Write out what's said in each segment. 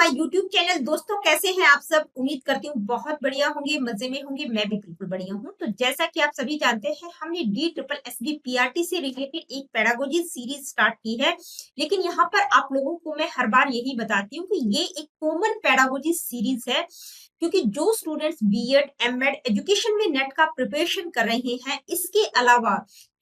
My YouTube channel. दोस्तों कैसे हैं आप सब? उम्मीद करती हूँ बहुत बढ़िया होंगे, मजे में होंगे। मैं भी बिल्कुल बढ़िया हूँ। तो जैसा कि आप सभी जानते हैं, हमने DSSS पीआरटी से रिलेटेड एक पेडागोजी सीरीज स्टार्ट की है। लेकिन यहाँ पर आप लोगों को मैं हर बार यही बताती हूँ कि ये एक कॉमन पेडागोजी सीरीज है, क्योंकि जो स्टूडेंट्स बीएड एमएड एजुकेशन में नेट का प्रिपरेशन कर रहे हैं, इसके अलावा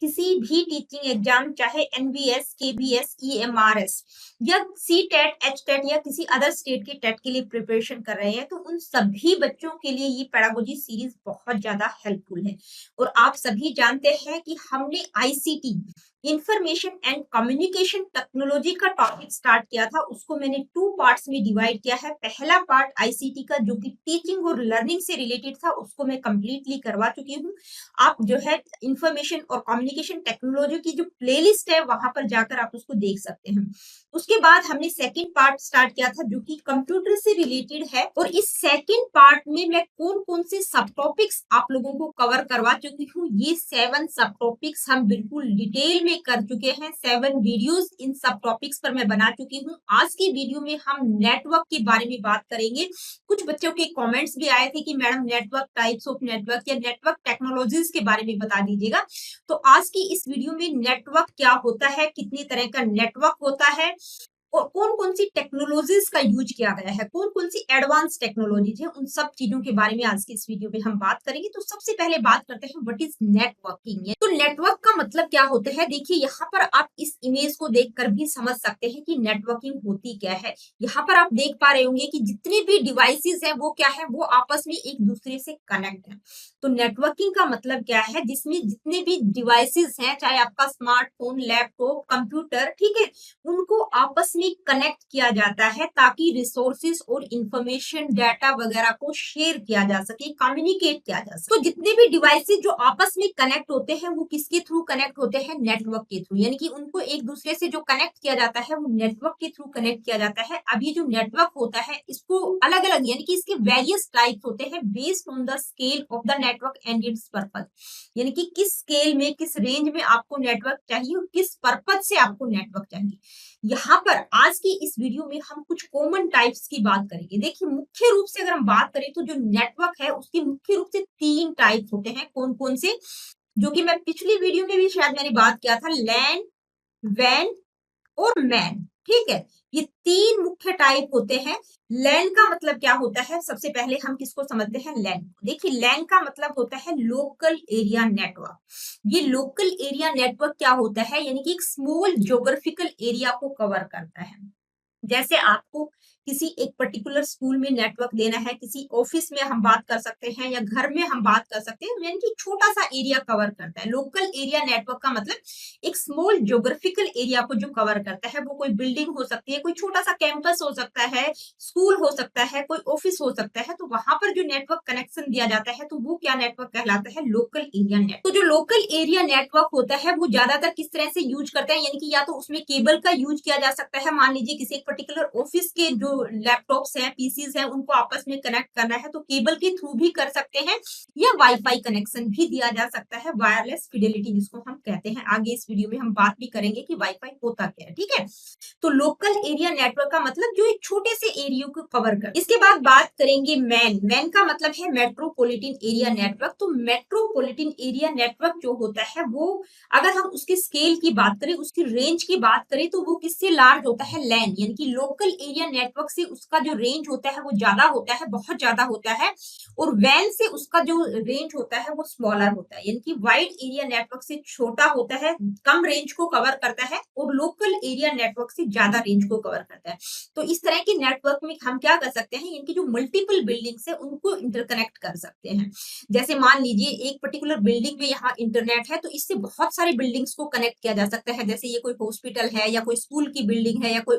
किसी भी टीचिंग एग्जाम, चाहे एनबीएस, केबीएस, ईएमआरएस या सी टेट, एच टेट या किसी अदर स्टेट के टेट के लिए प्रिपरेशन कर रहे हैं, तो उन सभी बच्चों के लिए ये पेडागोजी सीरीज बहुत ज्यादा हेल्पफुल है। और आप सभी जानते हैं कि हमने ICT, information and communication technology का टॉपिक स्टार्ट किया था। उसको मैंने 2 पार्ट्स में डिवाइड किया है। पहला पार्ट आईसीटी का, जो कि टीचिंग और लर्निंग से रिलेटेड था, उसको मैं कंप्लीटली करवा चुकी हूँ। आप जो है इंफॉर्मेशन और कम्युनिकेशन टेक्नोलॉजी की जो प्लेलिस्ट है, वहां पर जाकर आप उसको देख सकते हैं। उसके बाद हमने सेकंड पार्ट स्टार्ट किया था, जो कि कंप्यूटर से रिलेटेड है। और इस सेकंड पार्ट में मैं कौन कौन से सब टॉपिक्स आप लोगों को कवर करवा चुकी हूँ, ये 7 सब टॉपिक्स हम बिल्कुल डिटेल में कर चुके हैं। 7 वीडियोस इन सब टॉपिक्स पर मैं बना चुकी हूँ। आज की वीडियो में हम नेटवर्क के बारे में बात करेंगे। कुछ बच्चों के कमेंट्स भी आए थे कि madam network, types of network या नेटवर्क टेक्नोलॉजीज के बारे में बता दीजिएगा। तो आज की इस वीडियो में नेटवर्क क्या होता है, कितनी तरह का नेटवर्क होता है, और कौन कौन सी टेक्नोलॉजीज का यूज किया गया है, कौन कौन सी एडवांस टेक्नोलॉजीज है, उन सब चीजों के बारे में आज की इस वीडियो में हम बात करेंगे। तो सबसे पहले बात करते हैं व्हाट इज नेटवर्किंग। तो नेटवर्क का मतलब क्या होता है? देखिए, यहाँ पर आप इस इमेज को देखकर भी समझ सकते हैं कि नेटवर्किंग होती क्या है। यहाँ पर आप देख पा रहे होंगे कि जितने भी डिवाइसेस हैं वो क्या है, वो आपस में एक दूसरे से कनेक्ट है। तो नेटवर्किंग का मतलब क्या है? जिसमें जितने भी डिवाइसेस हैं, चाहे आपका स्मार्टफोन, लैपटॉप, कंप्यूटर, ठीक है, उनको आपस में कनेक्ट किया जाता है ताकि रिसोर्सेज और इंफॉर्मेशन, डाटा वगैरह को शेयर किया जा सके, कम्युनिकेट किया जा सके। तो जितने भी डिवाइसेज जो आपस में कनेक्ट होते हैं, वो किसके थ्रू कनेक्ट होते हैं? नेटवर्क के थ्रू। यानी कि उनको एक दूसरे से जो कनेक्ट किया जाता है, वो नेटवर्क के थ्रू कनेक्ट किया जाता है। अब ये जो नेटवर्क होता है, इसको अलग अलग, यानी कि इसके वेरियस टाइप्स होते हैं based on the scale of the network and it's purpose. यानी कि किस स्केल में, किस रेंज में आपको नेटवर्क चाहिए और किस पर्पज से आपको नेटवर्क चाहिए। यहाँ पर आज की इस वीडियो में हम कुछ कॉमन टाइप्स की बात करेंगे। देखिए, मुख्य रूप से अगर हम बात करें तो जो नेटवर्क है, उसकी मुख्य रूप से 3 टाइप्स होते हैं। कौन कौन से? जो कि मैं पिछली वीडियो में भी शायद मैंने बात किया था, लैन, वैन और मैन। ठीक है, ये 3 मुख्य टाइप होते हैं। लैन का मतलब क्या होता है? सबसे पहले हम किसको समझते हैं? लैन। देखिए, लैन का मतलब होता है लोकल एरिया नेटवर्क। ये लोकल एरिया नेटवर्क क्या होता है? यानी कि एक स्मॉल ज्योग्राफिकल एरिया को कवर करता है। जैसे आपको किसी एक पर्टिकुलर स्कूल में नेटवर्क देना है, किसी ऑफिस में हम बात कर सकते हैं, या घर में हम बात कर सकते हैं, यानी कि छोटा सा एरिया कवर करता है। लोकल एरिया नेटवर्क का मतलब एक स्मॉल ज्योग्राफिकल एरिया को जो कवर करता है। वो कोई बिल्डिंग हो सकती है, कोई छोटा सा कैंपस हो सकता है, स्कूल हो सकता है, कोई ऑफिस हो सकता है। तो वहां पर जो नेटवर्क कनेक्शन दिया जाता है, तो वो क्या नेटवर्क कहलाता है? Local area network. तो जो लोकल एरिया नेटवर्क होता है, वो ज्यादातर किस तरह से यूज करते हैं? यानी कि या तो उसमें केबल का यूज किया जा सकता है। मान लीजिए किसी एक पर्टिकुलर ऑफिस के जो लैपटॉप्स हैं, पीसीज हैं, उनको आपस में कनेक्ट करना है, तो केबल के थ्रू भी कर सकते हैं, या वाईफाई कनेक्शन भी दिया जा सकता है, वायरलेस फिडेलिटी जिसको हम कहते हैं। आगे इस वीडियो में हम बात भी करेंगे कि वाईफाई होता क्या है। ठीक है, तो लोकल एरिया नेटवर्क का मतलब जो एक छोटे से एरिया को कवर कर। इसके बाद बात करेंगे मैन। मैन का मतलब है मेट्रोपॉलिटन एरिया नेटवर्क। तो मेट्रोपॉलिटन एरिया नेटवर्क जो होता है, वो अगर हम उसके स्केल की बात करें, उसकी रेंज की बात करें, तो वो किससे लार्ज होता है? लैन। यानी कि लोकल एरिया नेटवर्क से उसका जो रेंज होता है वो ज्यादा होता है, बहुत ज्यादा होता है। और वैन से उसका जो रेंज होता है वो स्मॉलर होता है। यानी कि वाइड एरिया नेटवर्क से छोटा होता है, कम रेंज को कवर करता है, और लोकल एरिया नेटवर्क से ज्यादा रेंज को कवर करता है। तो इस तरह के नेटवर्क में हम क्या कर सकते हैं? इनकी जो मल्टीपल बिल्डिंग्स है, उनको इंटरकनेक्ट कर सकते हैं। जैसे मान लीजिए एक पर्टिकुलर बिल्डिंग में यहाँ इंटरनेट है, तो इससे बहुत सारी बिल्डिंग्स को कनेक्ट किया जा सकता है। जैसे ये कोई हॉस्पिटल है, या कोई स्कूल की बिल्डिंग है, या कोई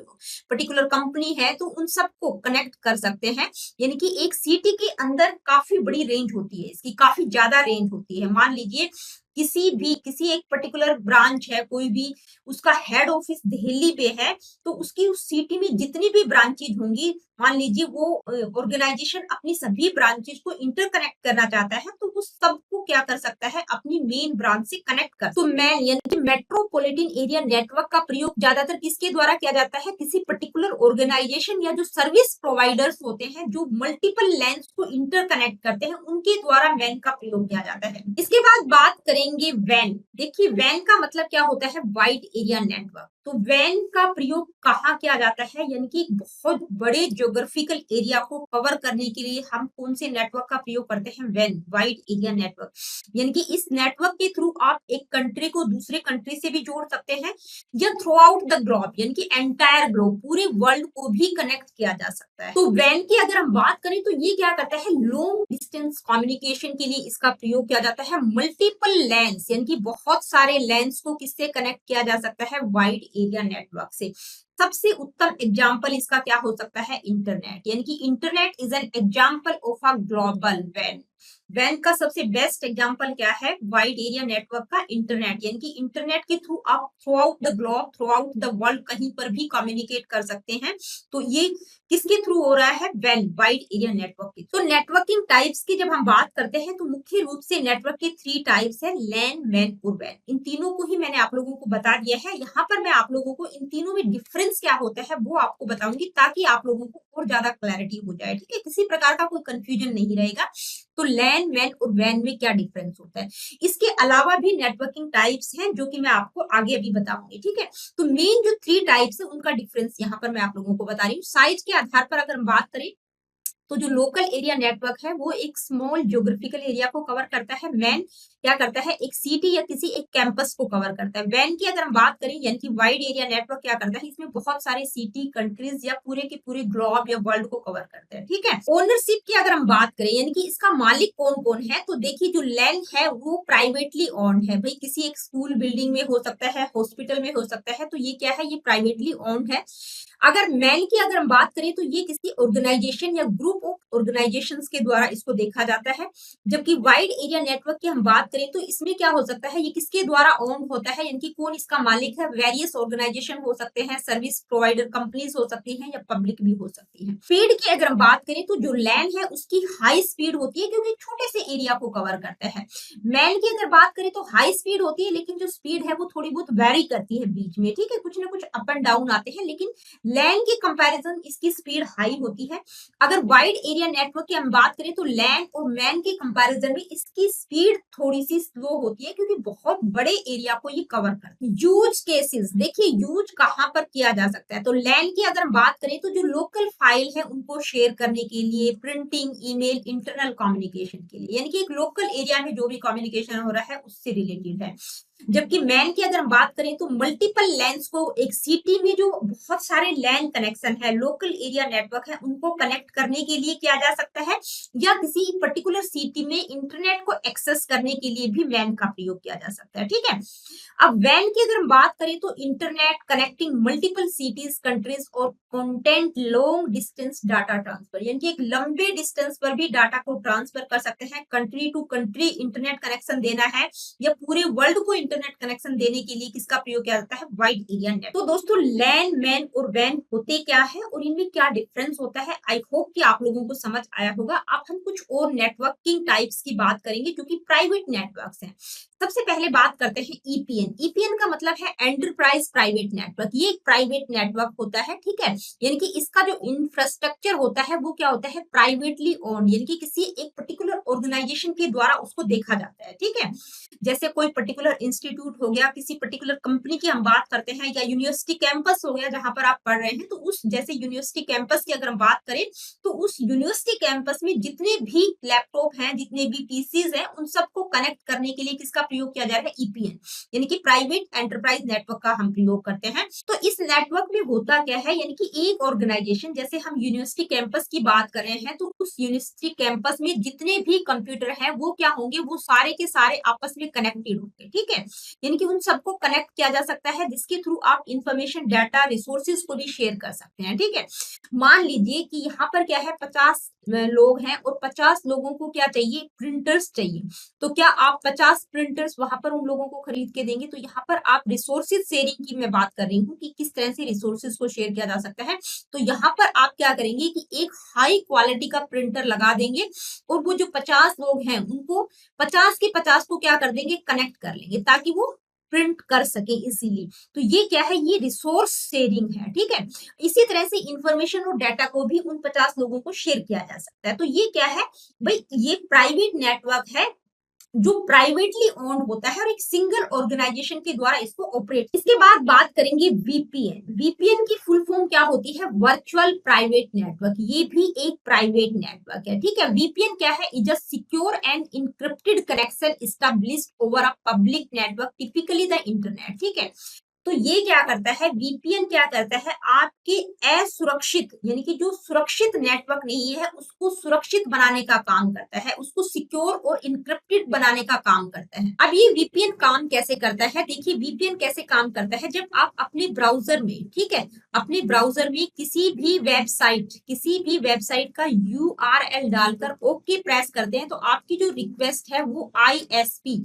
पर्टिकुलर कंपनी है, तो उन सबको कनेक्ट कर सकते हैं। यानी कि एक सिटी के अंदर काफी बड़ी रेंज होती है, इसकी काफी ज्यादा रेंज होती है। मान लीजिए किसी एक पर्टिकुलर ब्रांच है, कोई भी उसका हेड ऑफिस दिल्ली पे है, तो उसकी उस सिटी में जितनी भी ब्रांचेज होंगी, मान लीजिए वो ऑर्गेनाइजेशन अपनी सभी ब्रांचेस को इंटरकनेक्ट करना चाहता है, तो वो सबको क्या कर सकता है, अपनी मेन ब्रांच से कनेक्ट कर। तो मैन यानी कि मेट्रोपॉलिटन एरिया नेटवर्क का प्रयोग ज्यादातर किसके द्वारा किया जाता है, किसी पर्टिकुलर ऑर्गेनाइजेशन या जो सर्विस प्रोवाइडर्स होते हैं जो मल्टीपल लैंड्स को इंटरकनेक्ट करते हैं, उनके द्वारा वैन का प्रयोग किया जाता है। इसके बाद बात करेंगे वैन। देखिए वैन का मतलब क्या होता है, वाइड एरिया नेटवर्क। तो वैन का प्रयोग कहाँ किया जाता है, यानी कि बहुत बड़े ज्योग्राफिकल एरिया को कवर करने के लिए हम कौन से नेटवर्क का प्रयोग करते हैं, वैन, वाइड एरिया नेटवर्क। यानी कि इस नेटवर्क के थ्रू आप एक कंट्री को दूसरे कंट्री से भी जोड़ सकते हैं, या थ्रू आउट द ग्लोब यानी कि एंटायर ग्लोब, पूरे वर्ल्ड को भी कनेक्ट किया जा सकता है। तो वैन की अगर हम बात करें तो ये क्या करता है, लॉन्ग डिस्टेंस कम्युनिकेशन के लिए इसका प्रयोग किया जाता है। मल्टीपल लैंड्स यानी कि बहुत सारे लैंड्स को किससे कनेक्ट किया जा सकता है, वाइड एरिया नेटवर्क से। सबसे उत्तम एग्जाम्पल इसका क्या हो सकता है, इंटरनेट, यानी कि internet is an example of a global वैन। वैन का सबसे बेस्ट एग्जांपल क्या है, वाइड एरिया नेटवर्क का इंटरनेट, यानी कि इंटरनेट के थ्रू आप throughout the globe, throughout the world कहीं पर भी कम्युनिकेट कर सकते हैं। तो ये किसके थ्रू हो रहा है, वैन, वाइड एरिया नेटवर्क के। तो नेटवर्किंग टाइप्स की जब हम बात करते हैं तो मुख्य रूप से नेटवर्क के 3 टाइप्स है, लैन, मैन और वैन। इन तीनों को ही मैंने आप लोगों को बता दिया है। यहाँ पर मैं आप लोगों को इन तीनों में डिफरेंस क्या होता है वो आपको बताऊंगी, ताकि आप लोगों को और ज्यादा क्लैरिटी हो जाए, ठीक है, किसी प्रकार का कोई कंफ्यूजन नहीं रहेगा। तो लैन, मैन और वैन में क्या डिफरेंस होता है। इसके अलावा भी नेटवर्किंग टाइप्स हैं जो कि मैं आपको आगे अभी बताऊंगी, ठीक है। तो मेन जो 3 टाइप्स है उनका डिफरेंस यहाँ पर मैं आप लोगों को बता रही हूँ। साइज के आधार पर अगर हम बात करें तो जो लोकल एरिया नेटवर्क है वो एक स्मॉल ज्योग्राफिकल एरिया को कवर करता है। मैन क्या करता है, एक सिटी या किसी एक कैंपस को कवर करता है। वैन की अगर हम बात करें यानी कि वाइड एरिया नेटवर्क क्या करता है, इसमें बहुत सारे सिटी, कंट्रीज या पूरे के पूरे ग्लोब या वर्ल्ड को कवर करते हैं, ठीक है। ओनरशिप की अगर हम बात करें यानी कि इसका मालिक कौन कौन है, तो देखिए जो लैंड है वो प्राइवेटली ओन्ड है। भाई किसी एक स्कूल बिल्डिंग में हो सकता है, हॉस्पिटल में हो सकता है, तो ये क्या है, ये प्राइवेटली ओन्ड है। अगर मैन की अगर हम बात करें तो ये किसी ऑर्गेनाइजेशन या ग्रुप ऑफ ऑर्गेनाइजेशंस के द्वारा इसको देखा जाता है। जबकि वाइड एरिया नेटवर्क की हम बात करें तो इसमें क्या हो सकता है, ये किसके द्वारा ओन होता है, यानी कि कौन इसका मालिक है, वेरियस ऑर्गेनाइजेशन हो सकते हैं, सर्विस प्रोवाइडर कंपनीज हो सकती हैं या पब्लिक भी हो सकती है। स्पीड की अगर हम बात करें तो जो लैंड है उसकी हाई स्पीड होती है क्योंकि छोटे से एरिया को कवर करता है। मैन की अगर बात करें तो हाई स्पीड होती है, लेकिन जो स्पीड है वो थोड़ी बहुत वेरी करती है बीच में, ठीक है, कुछ ना कुछ अप एंड डाउन आते हैं, लेकिन लैन के कंपैरिजन इसकी स्पीड हाई होती है। अगर वाइड एरिया नेटवर्क की हम बात करें तो लैन और मैन के कंपैरिजन में इसकी स्पीड थोड़ी सी स्लो होती है क्योंकि बहुत बड़े एरिया को ये कवर करते हैं। यूज केसेस, देखिए यूज कहां पर किया जा सकता है, तो लैन की अगर हम बात करें तो जो लोकल फाइल है उनको शेयर करने के लिए, प्रिंटिंग, ईमेल, इंटरनल कम्युनिकेशन के लिए, यानी कि एक लोकल एरिया में जो भी कम्युनिकेशन हो रहा है उससे रिलेटेड है। जबकि मैन की अगर हम बात करें तो मल्टीपल लैंड्स को, एक सिटी में जो बहुत सारे लैंड कनेक्शन है, लोकल एरिया नेटवर्क है, उनको कनेक्ट करने के लिए किया जा सकता है, या किसी पर्टिकुलर सिटी में इंटरनेट को एक्सेस करने के लिए भी मैन का प्रयोग किया जा सकता है, ठीक है। अब वैन की अगर हम बात करें तो internet connecting multiple cities, countries और content, long distance data transfer, यानी कि एक लंबे डिस्टेंस पर भी डाटा को ट्रांसफर कर सकते हैं। Country to country internet connection देना है या पूरे वर्ल्ड को इंटरनेट कनेक्शन देने के लिए किसका प्रयोग किया जाता है, वाइड एरिया नेट। तो दोस्तों लैन, मैन और वैन होते क्या है और इनमें क्या डिफरेंस होता है, आई होप कि आप लोगों को समझ आया होगा। अब हम कुछ और नेटवर्किंग टाइप्स की बात करेंगे जो कि प्राइवेट नेटवर्क्स हैं। सबसे पहले बात करते हैं ईपीएन। ईपीएन का मतलब है एंटरप्राइज प्राइवेट नेटवर्क। ये एक प्राइवेट नेटवर्क होता है, ठीक है, यानी कि इसका जो इंफ्रास्ट्रक्चर होता है वो क्या होता है, प्राइवेटली ओन्ड, यानी कि किसी एक पर्टिकुलर ऑर्गेनाइजेशन के द्वारा उसको देखा जाता है, ठीक है। जैसे कोई पर्टिकुलर इंस्टीट्यूट हो गया, किसी पर्टिकुलर कंपनी की हम बात करते हैं, या यूनिवर्सिटी कैंपस हो गया जहां पर आप पढ़ रहे हैं, तो उस जैसे यूनिवर्सिटी कैंपस की अगर हम बात करें तो उस यूनिवर्सिटी कैंपस में जितने भी लैपटॉप हैं, जितने भी पीसीज हैं, उन सबको कनेक्ट करने के लिए किसका प्रयोग किया जा रहा है, ईपीएन, यानी कि प्राइवेट एंटरप्राइज नेटवर्क का हम प्रयोग करते हैं। तो इस नेटवर्क में होता क्या है, यानी कि एक ऑर्गेनाइजेशन, जैसे हम यूनिवर्सिटी कैंपस की बात कर रहे हैं, तो उस यूनिवर्सिटी कैंपस में जितने भी कंप्यूटर हैं वो क्या होंगे, वो सारे के सारे आपस में कनेक्टेड होंगे, ठीक है, यानी कि उन सबको कनेक्ट किया जा सकता है, जिसके थ्रू आप इंफॉर्मेशन, डाटा, रिसोर्सेज को भी शेयर कर सकते हैं, ठीक है। मान लीजिए कि यहाँ पर क्या है, 50 लोग हैं और 50 लोगों को क्या चाहिए, प्रिंटर्स चाहिए। तो क्या आप 50 प्रिंटर प्रिंटर्स वहां पर उन लोगों को खरीद के देंगे। तो यहाँ पर आप रिसोर्सेज शेयरिंग की मैं बात कर रही हूँ कि किस तरह से रिसोर्सेज को शेयर किया जा सकता है। तो यहाँ पर आप क्या करेंगे कि एक हाई क्वालिटी का प्रिंटर लगा देंगे और वो जो 50 लोग हैं उनको 50 के 50 को क्या कर देंगे, कनेक्ट कर लेंगे ताकि वो प्रिंट कर सके इजीली। तो ये क्या है, ये रिसोर्स शेयरिंग है, ठीक है। इसी तरह से इंफॉर्मेशन और डाटा को भी उन 50 लोगों को शेयर किया जा सकता है। तो ये क्या है भाई, ये प्राइवेट नेटवर्क है जो प्राइवेटली ओन्ड होता है और एक सिंगल ऑर्गेनाइजेशन के द्वारा इसको ऑपरेट। इसके बाद बात करेंगे वीपीएन। वीपीएन की फुल फॉर्म क्या होती है, वर्चुअल प्राइवेट नेटवर्क। ये भी एक प्राइवेट नेटवर्क है, ठीक है। वीपीएन क्या है, is a secure and encrypted connection established over a public network, typically the internet, ठीक है। तो ये क्या करता है, वीपीएन क्या करता है, आपके असुरक्षित यानी कि जो सुरक्षित नेटवर्क नहीं है उसको सुरक्षित बनाने का काम करता है, उसको सिक्योर और इनक्रिप्टेड बनाने का काम करता है। अब ये वीपीएन काम कैसे करता है, देखिए वीपीएन कैसे काम करता है। जब आप अपने ब्राउजर में, ठीक है, अपने ब्राउजर में किसी भी वेबसाइट का यूआरएल डालकर ओके प्रेस करते हैं तो आपकी जो रिक्वेस्ट है वो आईएसपी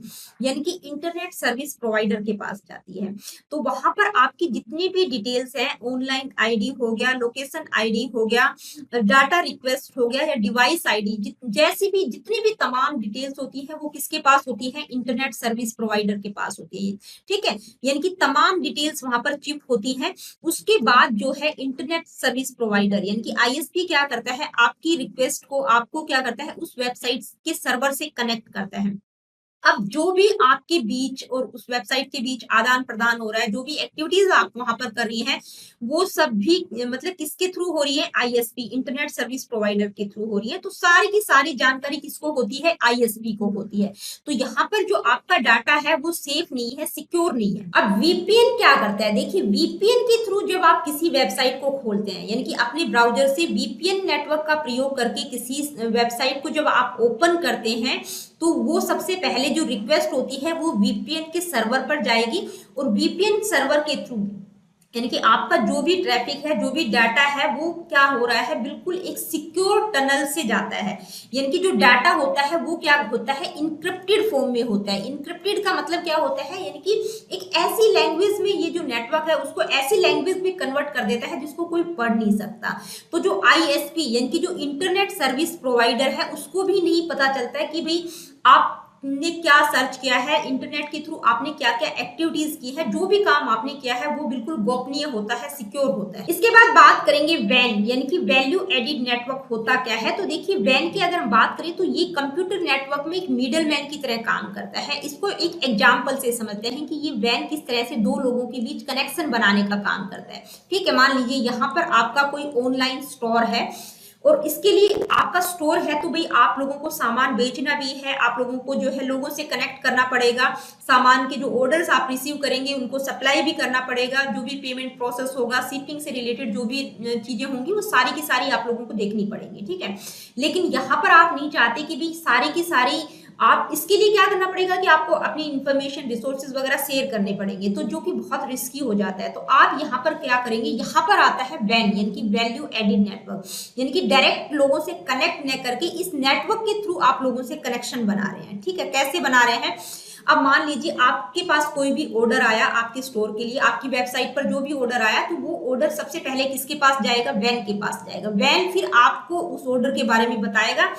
यानी कि इंटरनेट सर्विस प्रोवाइडर के पास जाती है। तो वहां पर आपकी जितनी भी डिटेल्स है, ऑनलाइन आईडी हो गया, लोकेशन आईडी हो गया, डाटा रिक्वेस्ट हो गया या डिवाइस आईडी, जैसी भी जितनी भी तमाम डिटेल्स होती है वो किसके पास होती है, इंटरनेट सर्विस प्रोवाइडर के पास होती है, ठीक है। यानी कि तमाम डिटेल्स वहां पर चिप होती है। उसके बाद जो है इंटरनेट सर्विस प्रोवाइडर यानी कि आईएसपी क्या करता है, आपकी रिक्वेस्ट को आपको क्या करता है, उस वेबसाइट के सर्वर से कनेक्ट करता है। अब जो भी आपके बीच और उस वेबसाइट के बीच आदान प्रदान हो रहा है, जो भी एक्टिविटीज आप वहां पर कर रही हैं, वो सब भी मतलब किसके थ्रू हो रही है, आईएसपी इंटरनेट सर्विस प्रोवाइडर के थ्रू हो रही है। तो सारी की सारी जानकारी किसको होती है, आईएसपी को होती है। तो यहाँ पर जो आपका डाटा है वो सेफ नहीं है, सिक्योर नहीं है। अब वीपीएन क्या करता है, देखिए वीपीएन के थ्रू जब आप किसी वेबसाइट को खोलते हैं यानी कि अपने ब्राउजर से वीपीएन नेटवर्क का प्रयोग करके किसी वेबसाइट को जब आप ओपन करते हैं तो वो सबसे पहले जो रिक्वेस्ट होती है वो वीपीएन के सर्वर पर जाएगी और वीपीएन सर्वर के थ्रू यानी कि आपका जो भी ट्रैफिक है, जो भी डाटा है वो क्या हो रहा है, बिल्कुल एक सिक्योर टनल से जाता है। यानी कि जो डाटा होता है वो क्या होता है, इनक्रिप्टेड फॉर्म में होता है। इनक्रिप्टेड का मतलब क्या होता है, यानी कि एक ऐसी लैंग्वेज में ये जो नेटवर्क है उसको ऐसी लैंग्वेज में कन्वर्ट कर देता है जिसको कोई पढ़ नहीं सकता। तो जो आईएसपी यानी कि जो इंटरनेट सर्विस प्रोवाइडर है उसको भी नहीं पता चलता है कि भाई आपने क्या सर्च किया है, इंटरनेट के थ्रू आपने क्या क्या एक्टिविटीज की है, जो भी काम आपने किया है वो बिल्कुल गोपनीय होता है, सिक्योर होता है। इसके बाद बात करेंगे वैन यानी कि वैल्यू एडिड नेटवर्क होता क्या है। तो देखिए वैन की अगर हम बात करें तो ये कंप्यूटर नेटवर्क में एक मिडल मैन की तरह काम करता है। इसको एक एग्जाम्पल से समझते हैं कि ये वैन किस तरह से दो लोगों के बीच कनेक्शन बनाने का काम करता है, ठीक है। मान लीजिए यहाँ पर आपका कोई ऑनलाइन स्टोर है और इसके लिए आपका स्टोर है तो भाई आप लोगों को सामान बेचना भी है, आप लोगों को जो है लोगों से कनेक्ट करना पड़ेगा, सामान के जो ऑर्डर्स आप रिसीव करेंगे उनको सप्लाई भी करना पड़ेगा, जो भी पेमेंट प्रोसेस होगा, शिपिंग से रिलेटेड जो भी चीजें होंगी वो सारी की सारी आप लोगों को देखनी पड़ेंगी, ठीक है। लेकिन यहाँ पर आप नहीं चाहते कि भाई सारी की सारी आप, इसके लिए क्या करना पड़ेगा कि आपको अपनी इंफॉर्मेशन रिसोर्सेज वगैरह शेयर करने पड़ेंगे, तो जो कि बहुत रिस्की हो जाता है। तो आप यहाँ पर क्या करेंगे, यहाँ पर आता है वैन यानी कि वैल्यू एडिड नेटवर्क, यानी कि डायरेक्ट लोगों से कनेक्ट न करके इस नेटवर्क के थ्रू आप लोगों से कनेक्शन बना रहे हैं, ठीक है। कैसे बना रहे हैं, अब मान लीजिए आपके पास कोई भी ऑर्डर आया आपके स्टोर के लिए, आपकी वेबसाइट पर जो भी ऑर्डर आया तो वो ऑर्डर सबसे पहले किसके पास जाएगा, वैन के पास जाएगा। वैन फिर आपको उस ऑर्डर के बारे में बताएगा।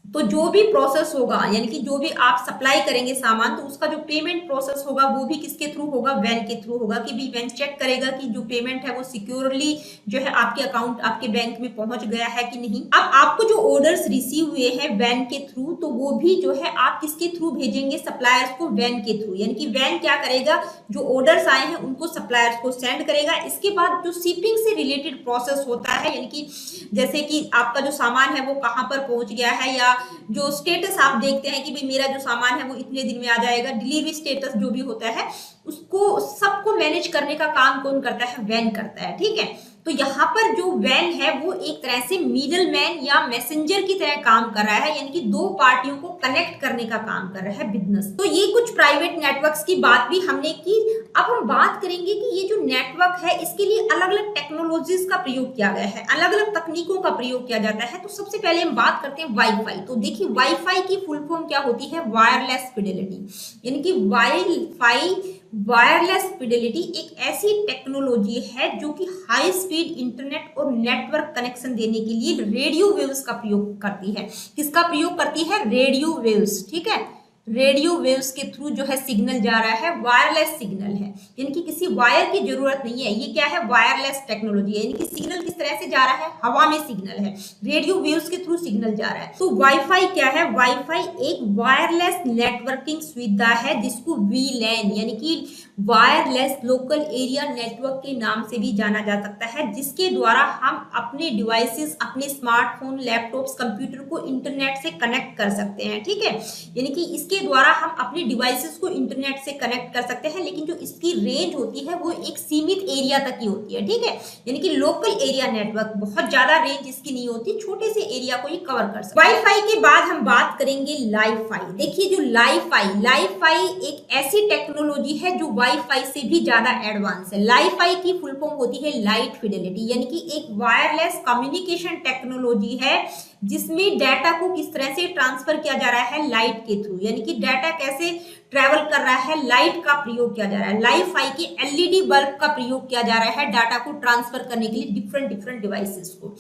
तो जो भी प्रोसेस होगा यानी कि जो भी आप सप्लाई करेंगे सामान, तो उसका जो पेमेंट प्रोसेस होगा वो भी किसके थ्रू होगा, वैन के थ्रू होगा। कि भी वैन चेक करेगा कि जो पेमेंट है वो सिक्योरली जो है आपके अकाउंट आपके बैंक में पहुंच गया है कि नहीं। अब आपको जो ऑर्डर्स रिसीव हुए हैं वैन के थ्रू, तो वो भी जो है आप किसके थ्रू भेजेंगे, सप्लायर्स को, वैन के थ्रू। यानी कि वैन क्या करेगा, जो ऑर्डर्स आए हैं उनको सप्लायर्स को सेंड करेगा। इसके बाद जो शिपिंग से रिलेटेड प्रोसेस होता है, यानी कि जैसे कि आपका जो सामान है वो कहाँ पर पहुंच गया है, या जो स्टेटस आप देखते हैं कि भाई मेरा जो सामान है वो इतने दिन में आ जाएगा, डिलीवरी स्टेटस जो भी होता है उसको सबको मैनेज करने का काम कौन करता है, वैन करता है, ठीक है। तो यहाँ पर जो वैन है वो एक तरह से मिडल मैन या मैसेंजर की तरह काम कर रहा है, यानी कि दो पार्टियों को कनेक्ट करने का काम कर रहा है बिजनेस। तो ये कुछ प्राइवेट नेटवर्क्स की बात भी हमने की। अब हम बात करेंगे कि ये जो नेटवर्क है इसके लिए अलग अलग टेक्नोलॉजीज का प्रयोग किया गया है, अलग अलग तकनीकों का प्रयोग किया जाता है। तो सबसे पहले हम बात करते हैं वाईफाई। तो देखिए वाईफाई की फुल फॉर्म क्या होती है, वायरलेस फिडेलिटी, यानी कि वाईफाई वायरलेस फिडेलिटी एक ऐसी टेक्नोलॉजी है जो कि हाई स्पीड इंटरनेट और नेटवर्क कनेक्शन देने के लिए रेडियो वेव्स का प्रयोग करती है। किसका प्रयोग करती है, रेडियो वेव्स, ठीक है। रेडियो वेव्स के थ्रू जो है सिग्नल जा रहा है, वायरलेस सिग्नल है, यानी कि किसी वायर की जरूरत नहीं है। ये क्या है, वायरलेस टेक्नोलॉजी है, यानी कि सिग्नल किस तरह से जा रहा है, हवा में सिग्नल है, रेडियो वेव्स के थ्रू सिग्नल जा रहा है। तो वाईफाई क्या है, वाईफाई एक वायरलेस नेटवर्किंग सुविधा है जिसको वीलैन यानी कि वायरलेस लोकल एरिया नेटवर्क के नाम से भी जाना जा सकता है, जिसके द्वारा हम अपने डिवाइसेस, अपने स्मार्टफोन, लैपटॉप्स, कंप्यूटर को इंटरनेट से कनेक्ट कर सकते हैं, ठीक है। यानी कि इसके द्वारा हम अपने डिवाइसेस को इंटरनेट से कनेक्ट कर सकते हैं, लेकिन जो इसकी रेंज होती है वो एक सीमित एरिया तक ही होती है, ठीक है। यानी कि लोकल एरिया नेटवर्क, बहुत ज्यादा रेंज इसकी नहीं होती, छोटे से एरिया को ये कवर कर सकते हैं। वाईफाई के बाद हम बात करेंगे लाइफाई। देखिए जो लाइफाई एक ऐसी टेक्नोलॉजी है जो वाईफाई से भी ज्यादा एडवांस है। लाइफाई की फुल फॉर्म होती है लाइट फिडेलिटी, यानी कि एक वायरलेस कम्युनिकेशन टेक्नोलॉजी है जिसमें डाटा को किस तरह से ट्रांसफर किया जा रहा है, लाइट के थ्रू, यानी कि डाटा कैसे ट्रेवल कर रहा है, लाइट का प्रयोग किया जा रहा है। लाइफाई के एलईडी बल्ब का प्रयोग किया जा रहा है डाटा को ट्रांसफर करने के लिए डिफरेंट डिवाइसेस को।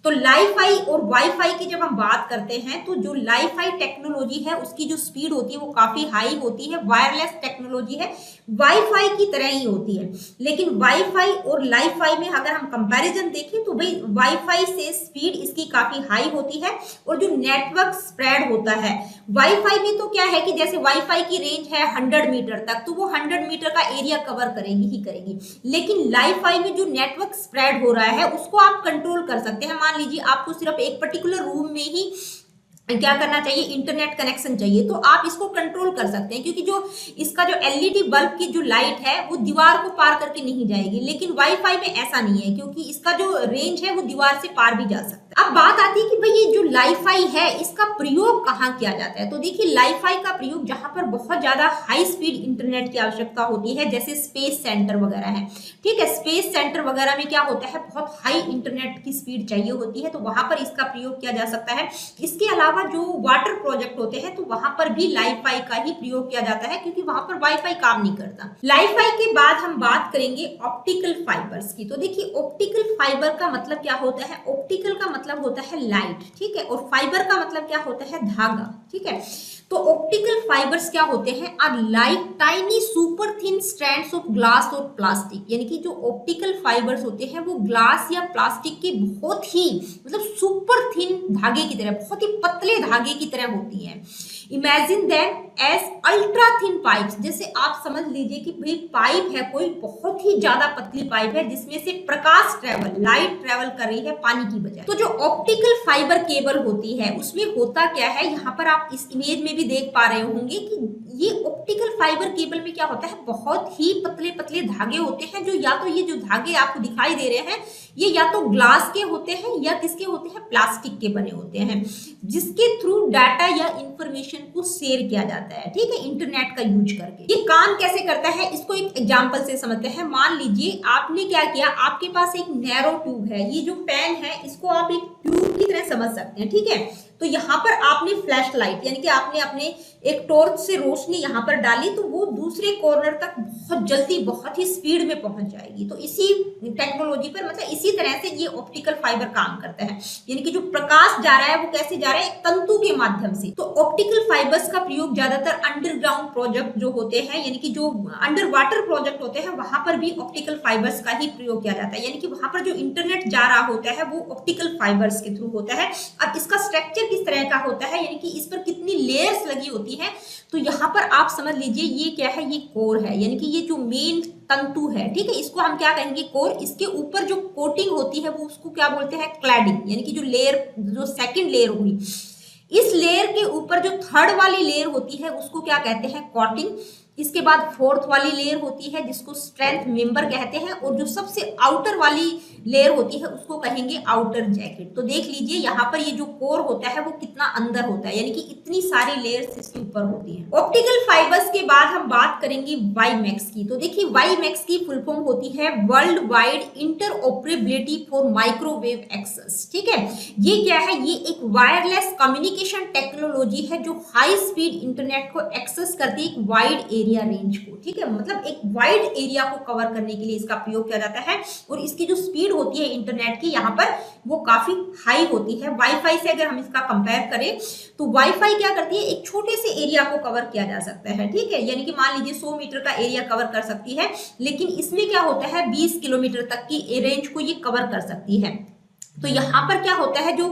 तो लाइफाई और वाईफाई की जब हम बात करते हैं तो जो लाइफाई टेक्नोलॉजी है उसकी जो स्पीड होती है वो काफी हाई होती है, वायरलेस टेक्नोलॉजी है, वाईफाई की तरह ही होती है। लेकिन वाईफाई और लाइफाई में अगर हम कंपैरिजन देखें तो भाई वाईफाई से स्पीड इसकी काफी हाई होती है, और जो नेटवर्क स्प्रेड होता है वाईफाई में तो क्या है कि जैसे वाईफाई की रेंज है 100 मीटर तक, तो वो 100 मीटर का एरिया कवर करेगी ही करेगी। लेकिन लाइफाई में जो नेटवर्क स्प्रेड हो रहा है उसको आप कंट्रोल कर सकते हैं। मान लीजिए आपको सिर्फ एक पर्टिकुलर रूम में ही क्या करना चाहिए, इंटरनेट कनेक्शन चाहिए, तो आप इसको कंट्रोल कर सकते हैं, क्योंकि जो इसका जो एलईडी बल्ब की जो लाइट है वो दीवार को पार करके नहीं जाएगी। लेकिन वाईफाई में ऐसा नहीं है, क्योंकि इसका जो रेंज है वो दीवार से पार भी जा सकता है। अब बात आती है कि भाई ये जो लाइफाई है इसका प्रयोग कहाँ किया जाता है। तो देखिए लाइफाई का प्रयोग जहां पर बहुत ज्यादा हाई स्पीड इंटरनेट की आवश्यकता होती है, जैसे स्पेस सेंटर वगैरह है, ठीक है। स्पेस सेंटर वगैरह में क्या होता है, बहुत हाई इंटरनेट की स्पीड चाहिए होती है, तो वहां पर इसका प्रयोग किया जा सकता है। इसके अलावा जो वाटर प्रोजेक्ट होते हैं तो वहां पर भी लाइफाई का ही प्रयोग किया जाता है, क्योंकि वहां पर वाईफाई काम नहीं करता। लाइफाई के बाद हम बात करेंगे ऑप्टिकल फाइबर्स की। तो देखिए ऑप्टिकल फाइबर का मतलब क्या होता है, ऑप्टिकल का मतलब होता है लाइट, ठीक है, और फाइबर का मतलब क्या होता है, धागा, ठीक है। तो ऑप्टिकल फाइबर्स क्या होते हैं, are like tiny super thin strands of glass और प्लास्टिक, यानी कि जो ऑप्टिकल फाइबर्स होते हैं वो ग्लास या प्लास्टिक के बहुत ही मतलब सुपर थिन धागे की तरह, बहुत ही पतले धागे की तरह होती है। Imagine them as ultra thin pipes, जैसे आप समझ लीजिए कि भाई पाइप है कोई बहुत ही ज्यादा पतली पाइप है जिसमें से प्रकाश ट्रेवल, लाइट ट्रेवल कर रही है पानी की बजाय। तो जो ऑप्टिकल फाइबर केबल होती है उसमें होता क्या है, यहाँ पर आप इस इमेज में भी देख पा रहे होंगे कि ये ऑप्टिकल फाइबर केबल में क्या होता है, बहुत ही पतले पतले धागे होते हैं, जो या तो ये जो धागे आपको दिखाई दे रहे हैं ये या तो ग्लास के होते हैं या किसके होते हैं, प्लास्टिक के बने होते हैं, जिसके थ्रू डाटा या इंफॉर्मेशन को शेयर किया जाता है, ठीक है, इंटरनेट का यूज करके। ये काम कैसे करता है इसको एक एग्जांपल से समझते हैं। मान लीजिए आपने क्या किया, आपके पास एक नैरो ट्यूब है, ये जो पेन है इसको आप एक ट्यूब की तरह समझ सकते हैं, ठीक है। तो यहाँ पर आपने फ्लैश लाइट यानी कि आपने अपने एक टॉर्च से रोशनी यहाँ पर डाली, तो वो दूसरे कॉर्नर तक बहुत जल्दी बहुत ही स्पीड में पहुंच जाएगी। तो इसी टेक्नोलॉजी पर मतलब इसी तरह से ये ऑप्टिकल फाइबर काम करता है, यानी कि जो प्रकाश जा रहा है वो कैसे जा रहा है, एक तंतु के माध्यम से। तो ऑप्टिकल फाइबर्स का प्रयोग ज्यादातर अंडरग्राउंड प्रोजेक्ट जो होते हैं, यानी कि जो अंडर वाटर प्रोजेक्ट होते हैं वहां पर भी ऑप्टिकल फाइबर्स का ही प्रयोग किया जाता है, यानी कि वहां पर जो इंटरनेट जा रहा होता है वो ऑप्टिकल फाइबर्स के थ्रू होता है। अब इसका स्ट्रक्चर किस तरह का होता है, यानी कि इस पर कितनी लेयर्स लगी होती है, तो यहाँ पर आप समझ लीजिए ये क्या है, ये कोर है, यानी कि ये जो मेन तंतु है, ठीक है, इसको हम क्या कहेंगे, कोर। इसके ऊपर जो कोटिंग होती है वो उसको क्या बोलते हैं, क्लैडिंग, यानी कि जो लेयर, जो सेकंड लेयर हुई, इस लेयर के ऊपर जो थर्ड वाली लेयर होती है उसको क्या कहते हैं, कॉटिंग। इसके बाद फोर्थ वाली लेयर होती है जिसको स्ट्रेंथ मेंबर कहते हैं, और जो सबसे आउटर वाली लेयर होती है उसको कहेंगे आउटर जैकेट। तो देख लीजिए यहाँ पर ये जो कोर होता है वो कितना अंदर होता है, यानी कि इतनी सारी लेयर्स इसके ऊपर होती हैं। ऑप्टिकल फाइबर्स के बाद हम बात करेंगे वाईमैक्स की। तो देखिए वाईमैक्स की फुल फॉर्म होती है world wide interoperability for microwave access. ठीक है, ये क्या है, ये एक वायरलेस कम्युनिकेशन टेक्नोलॉजी है जो हाई स्पीड इंटरनेट को एक्सेस करती है एक वाइड एरिया रेंज को। ठीक है, मतलब एक वाइड एरिया को कवर करने के लिए इसका प्रयोग किया जाता है, और इसकी जो स्पीड होती है इंटरनेट की यहाँ पर वो काफी हाई होती है। वाईफाई से अगर हम इसका कंपेयर करें तो वाईफाई क्या करती है, एक छोटे से एरिया को कवर किया जा सकता है। ठीक है, यानी कि मान लीजिए 100 मीटर का एरिया कवर कर सकती है, लेकिन इसमें क्या होता है 20 किलोमीटर तक की रेंज को ये कवर कर सकती है। तो यहाँ पर क्या होता है, जो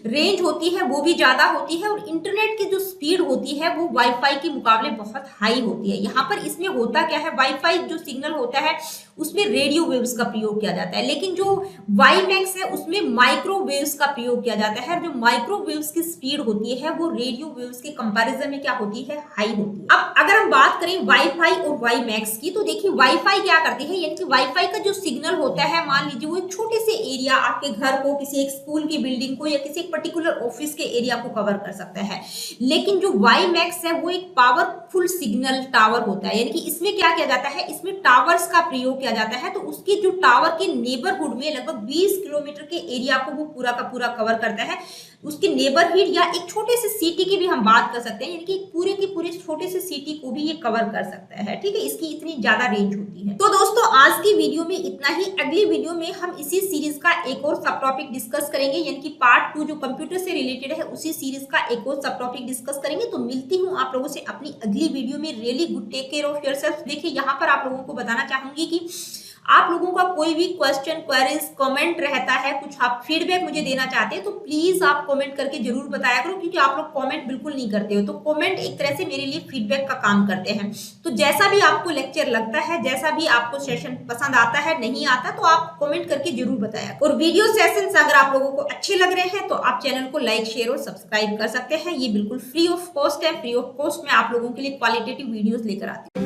रेंज होती है वो भी ज्यादा होती है, और इंटरनेट की जो स्पीड होती है वो वाईफाई के मुकाबले बहुत हाई होती है। यहाँ पर इसमें होता क्या है, वाईफाई जो सिग्नल होता है उसमें रेडियो वेव्स का प्रयोग किया जाता है, लेकिन जो वाईमैक्स है उसमें माइक्रोवेव्स का प्रयोग किया जाता है। जो माइक्रोवेव्स की स्पीड होती है वो रेडियो वेव्स के कंपैरिजन में क्या होती है, हाई होती है। अब अगर हम बात करें वाईफाई और वाईमैक्स की, तो देखिए वाईफाई क्या करती है, यानी कि वाईफाई का जो सिग्नल होता है, मान लीजिए वो एक छोटे से एरिया आपके घर को, किसी एक स्कूल की बिल्डिंग को, या किसी एक पर्टिकुलर ऑफिस के एरिया को कवर कर सकता है। लेकिन जो वाईमैक्स है वो एक पावरफुल सिग्नल टावर होता है, यानी कि इसमें क्या किया जाता है, इसमें टावर्स का प्रयोग किया जाता है। तो उसके जो टावर के नेबरहुड में लगभग 20 किलोमीटर के एरिया को वो पूरा का पूरा कवर करता है। उसके नेबरहुड या एक छोटे से सिटी की भी हम बात कर सकते हैं, यानी कि पूरे के पूरे छोटे से सिटी को भी ये कवर कर सकता है। ठीक है, इसकी इतनी ज्यादा रेंज होती है। तो दोस्तों आज की वीडियो में इतना ही। अगली वीडियो में हम इसी सीरीज का एक और सब टॉपिक डिस्कस करेंगे, यानी कि पार्ट 2 जो कंप्यूटर से रिलेटेड है उसी सीरीज का एक और सब टॉपिक डिस्कस करेंगे। तो मिलती हूँ आप लोगों से अपनी अगली वीडियो में। Really good, take care of yourself. देखिए यहाँ पर आप लोगों को बताना चाहूंगी कि आप लोगों का कोई भी क्वेश्चन, क्वेरीज, कमेंट रहता है, कुछ आप फीडबैक मुझे देना चाहते हैं तो प्लीज आप कमेंट करके जरूर बताया करो, क्योंकि आप लोग कमेंट बिल्कुल नहीं करते हो। तो कमेंट एक तरह से मेरे लिए फीडबैक का काम करते हैं। तो जैसा भी आपको लेक्चर लगता है, जैसा भी आपको सेशन पसंद आता है, नहीं आता, तो आप कमेंट करके जरूर बताया। और वीडियो सेशंस अगर आप लोगों को अच्छे लग रहे हैं तो आप चैनल को लाइक, शेयर और सब्सक्राइब कर सकते हैं। ये बिल्कुल फ्री ऑफ कॉस्ट है। फ्री ऑफ कॉस्ट में आप लोगों के लिए क्वालिटेटिव वीडियोस लेकर आती हूँ।